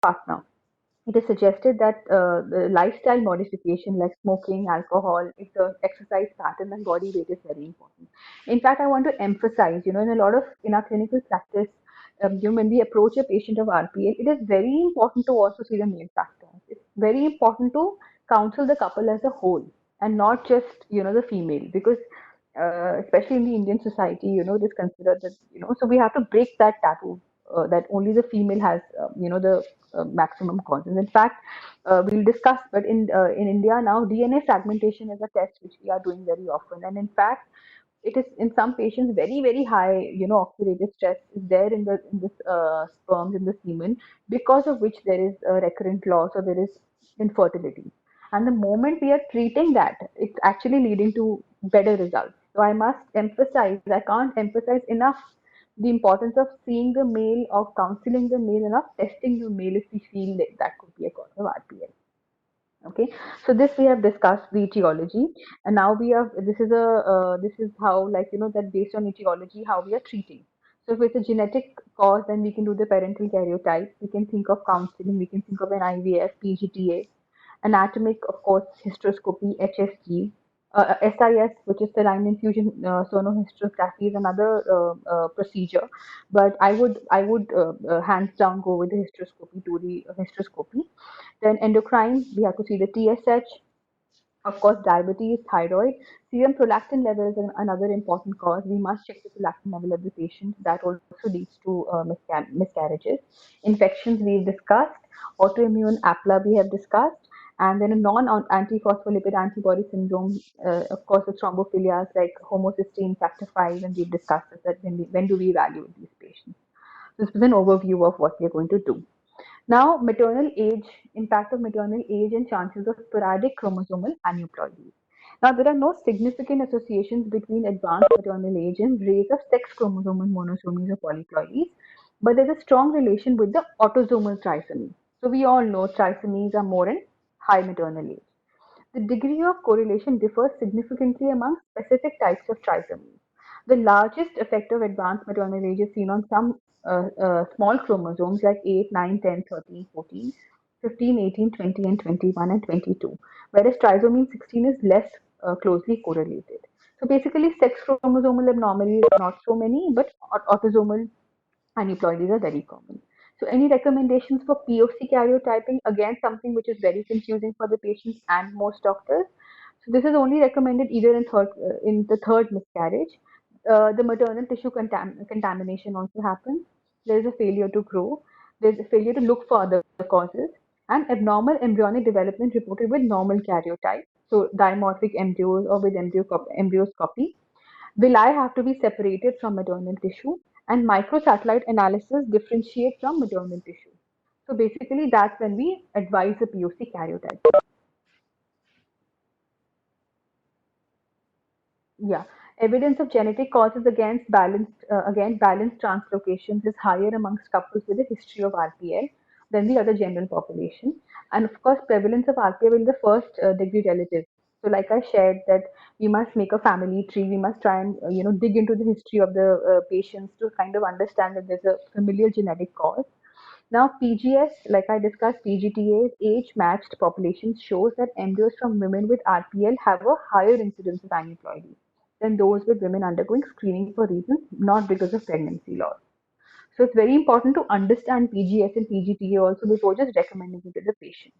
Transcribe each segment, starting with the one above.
partner. It is suggested that the lifestyle modification like smoking, alcohol, exercise pattern, and body weight is very important. In fact, I want to emphasize, in a lot of in our clinical practice, when we approach a patient of RPL, it is very important to also see the male factors. It's very important to counsel the couple as a whole and not just the female, because especially in the Indian society, it is considered that so we have to break that taboo that only the female has the maximum causes. In fact, we'll discuss, but in India now, DNA fragmentation is a test which we are doing very often, and in fact, it is in some patients very high, oxidative stress is there in this sperms in the semen, because of which there is a recurrent loss or there is infertility. And the moment we are treating that, it's actually leading to better results. So I must emphasize, I can't emphasize enough the importance of seeing the male, of counseling the male, and of testing the male if we feel that that could be a cause of RPL. Okay, so this we have discussed the etiology, and now we have this is how, like that based on etiology how we are treating. So if it's a genetic cause, then we can do the parental karyotype. We can think of counseling. We can think of an IVF, PGTA, anatomic, of course, hysteroscopy, HSG, SIS, which is saline infusion sonohysterography, is another procedure. But I would hands down go with the hysteroscopy, to the hysteroscopy. Then endocrine, we have to see the TSH, of course, diabetes, thyroid, serum prolactin levels are another important cause. We must check the prolactin level of the patient. That also leads to miscarriages. Infections we've discussed. Autoimmune APLA we have discussed. And then a non-antiphospholipid antibody syndrome, of course, the thrombophilias like homocysteine factor 5, and we've discussed this, that when do we evaluate these patients. This is an overview of what we're going to do. Now, maternal age, impact of maternal age and chances of sporadic chromosomal aneuploidies. Now, there are no significant associations between advanced maternal age and rates of sex chromosomal monosomies or polyploidies, but there's a strong relation with the autosomal trisomy. So, we all know trisomies are more in high maternal age. The degree of correlation differs significantly among specific types of trisomies. The largest effect of advanced maternal age is seen on some small chromosomes like 8, 9, 10, 13, 14, 15, 18, 20, and 21 and 22, whereas trisomy 16 is less closely correlated. So basically, sex chromosomal abnormalities are not so many, but autosomal aneuploidies are very common. So any recommendations for POC karyotyping? Again, something which is very confusing for the patients and most doctors. So this is only recommended either in the third miscarriage. The maternal tissue contamination also happens. There is a failure to grow. There is a failure to look for other causes, and abnormal embryonic development reported with normal karyotype. So dimorphic embryos or with embryoscopy. Villi have to be separated from maternal tissue, and microsatellite analysis differentiate from maternal tissue. So basically, that's when we advise the POC karyotype. Yeah, evidence of genetic causes again balanced translocations is higher amongst couples with a history of RPL than the other general population, and of course, prevalence of RPL in the first degree relatives. So, like I shared, that we must make a family tree. We must try and dig into the history of the patients to kind of understand that there's a familial genetic cause. Now, PGS, like I discussed, PGTA's age-matched population shows that embryos from women with RPL have a higher incidence of aneuploidy than those with women undergoing screening for reasons not because of pregnancy loss. So it's very important to understand PGS and PGTA also before just recommending it to the patient.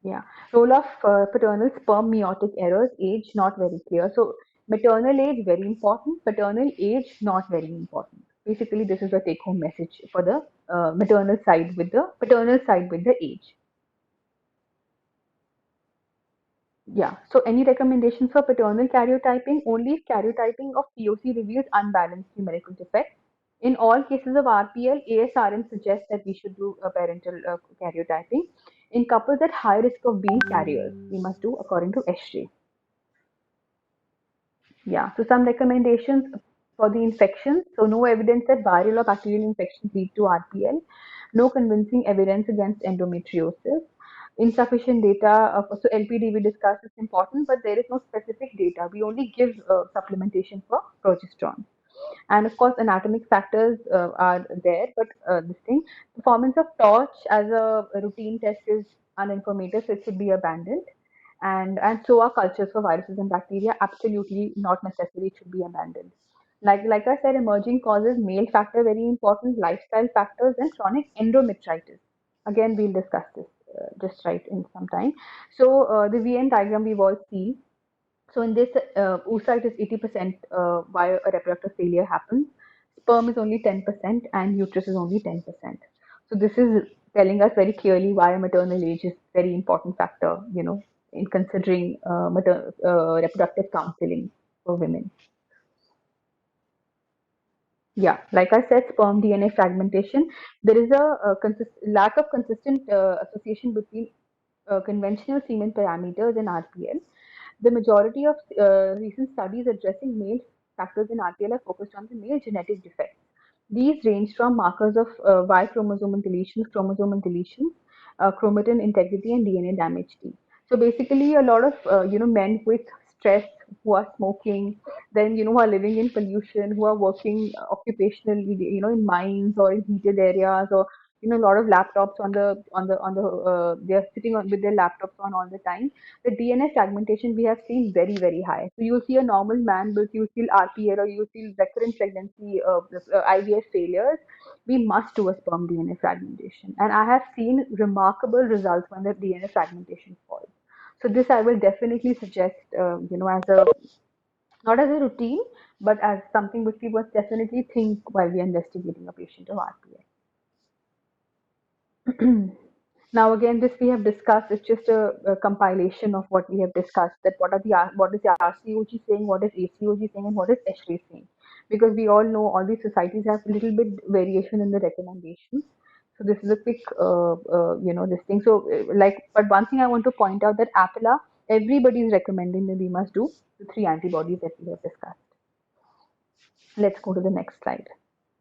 Yeah. Role of paternal sperm meiotic errors, age not very clear. So maternal age very important, paternal age not very important. Basically, this is the take-home message for the maternal side with the paternal side with the age. Yeah. So any recommendations for paternal karyotyping? Only if karyotyping of POC reveals unbalanced numerical defect. In all cases of RPL, ASRM suggests that we should do a parental karyotyping. In couples at high risk of being carriers, we must do according to SJ. Yeah. So some recommendations for the infections. So no evidence that viral or bacterial infections lead to RPL. No convincing evidence against endometriosis. Insufficient data. So LPD we discussed is important, but there is no specific data. We only give supplementation for progesterone. And of course, anatomic factors are there, but this thing, performance of torch as a routine test is uninformative, so it should be abandoned. And so are cultures for viruses and bacteria, absolutely not necessary, it should be abandoned. Like I said, emerging causes, male factor very important, lifestyle factors, and chronic endometritis. Again, we'll discuss this just right in some time. So the VN diagram we've all seen. So in this, oocyte is 80% why a reproductive failure happens. Sperm is only 10%, and uterus is only 10%. So this is telling us very clearly why a maternal age is very important factor, in considering reproductive counseling for women. Yeah, like I said, sperm DNA fragmentation. There is a lack of consistent association between conventional semen parameters and RPL. The majority of recent studies addressing male factors in RPL are focused on the male genetic defects. These range from markers of Y chromosomal deletions, chromatin integrity, and DNA damage T. So basically, a lot of men with stress who are smoking, then who are living in pollution, who are working occupationally, in mines or in heated areas, or a lot of laptops on the they are sitting on with their laptops on all the time. The DNA fragmentation we have seen very, very high. So you'll see a normal man, but you feel RPL or you feel recurrent pregnancy IVF failures. We must do a sperm DNA fragmentation, and I have seen remarkable results when the DNA fragmentation falls. So this I will definitely suggest, as a not as a routine, but as something which we must definitely think while we are investigating a patient of RPL. Now, again, this we have discussed. It's just a compilation of what we have discussed. That what is the RCOG saying, what is ACOG saying, and what is ESHRE saying. Because we all know all these societies have a little bit variation in the recommendations. So this is a quick, this thing. So, but one thing I want to point out that APLA, everybody is recommending that we must do the three antibodies that we have discussed. Let's go to the next slide.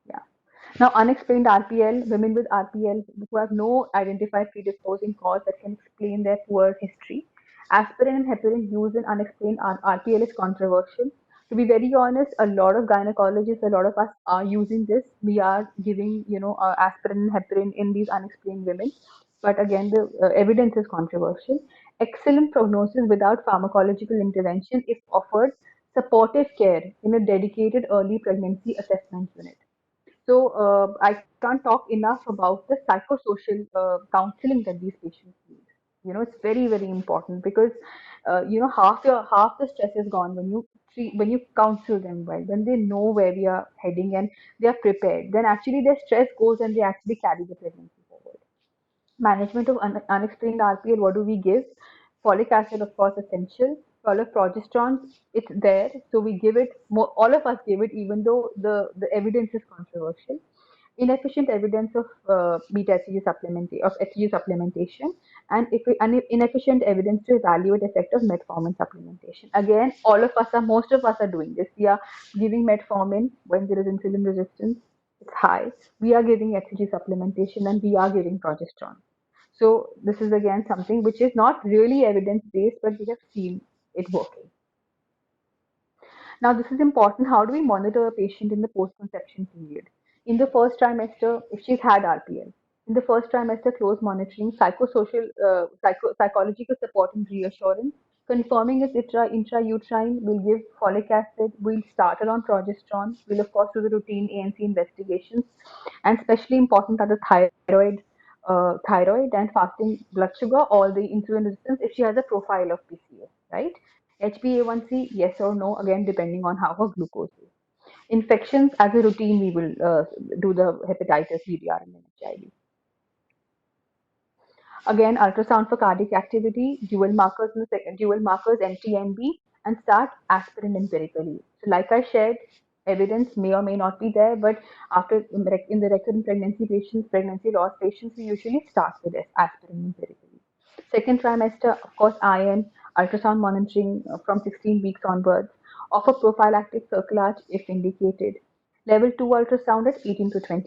Yeah. Now, unexplained RPL, women with RPL who have no identified predisposing cause that can explain their poor history. Aspirin and heparin used in unexplained RPL is controversial. To be very honest, a lot of gynecologists, a lot of us are using this. We are giving, aspirin and heparin in these unexplained women. But again, the evidence is controversial. Excellent prognosis without pharmacological intervention if offered supportive care in a dedicated early pregnancy assessment unit. So I can't talk enough about the psychosocial counseling that these patients need. It's very, very important because half the stress is gone when you counsel them well, when they know where we are heading and they are prepared. Then actually their stress goes and they actually carry the pregnancy forward. Management of unexplained RPL, what do we give? Folic acid, of course, essential. All of progesterone, it's there, so we give it. More, all of us give it, even though the evidence is controversial. Inefficient evidence of beta HCG of HCG supplementation, and inefficient evidence to evaluate effect of metformin supplementation. Again, most of us are doing this. We are giving metformin when there is insulin resistance. It's high. We are giving HCG supplementation and we are giving progesterone. So this is again something which is not really evidence based, but we have seen it working. Now, this is important. How do we monitor a patient in the post-conception period? In the first trimester, if she's had RPL, in the first trimester, close monitoring, psychological support and reassurance, confirming it's intrauterine, we'll give folic acid, we'll start her on progesterone, we'll of course do the routine ANC investigations, and especially important are the thyroid and fasting blood sugar or the insulin resistance if she has a profile of PCOS, right? HbA1c, yes or no, again depending on how her glucose is. Infections, as a routine, we will do the hepatitis, VDR, and HIV. Again, ultrasound for cardiac activity, dual markers in the second, dual markers NT-MB, and start aspirin empirically. So, like I shared, evidence may or may not be there, but after in the recurrent pregnancy patients, pregnancy loss patients, we usually start with this aspirin empirically. Second trimester, of course, iron, ultrasound monitoring from 16 weeks onwards, offer prophylactic circulage if indicated. Level 2 ultrasound at 18 to 20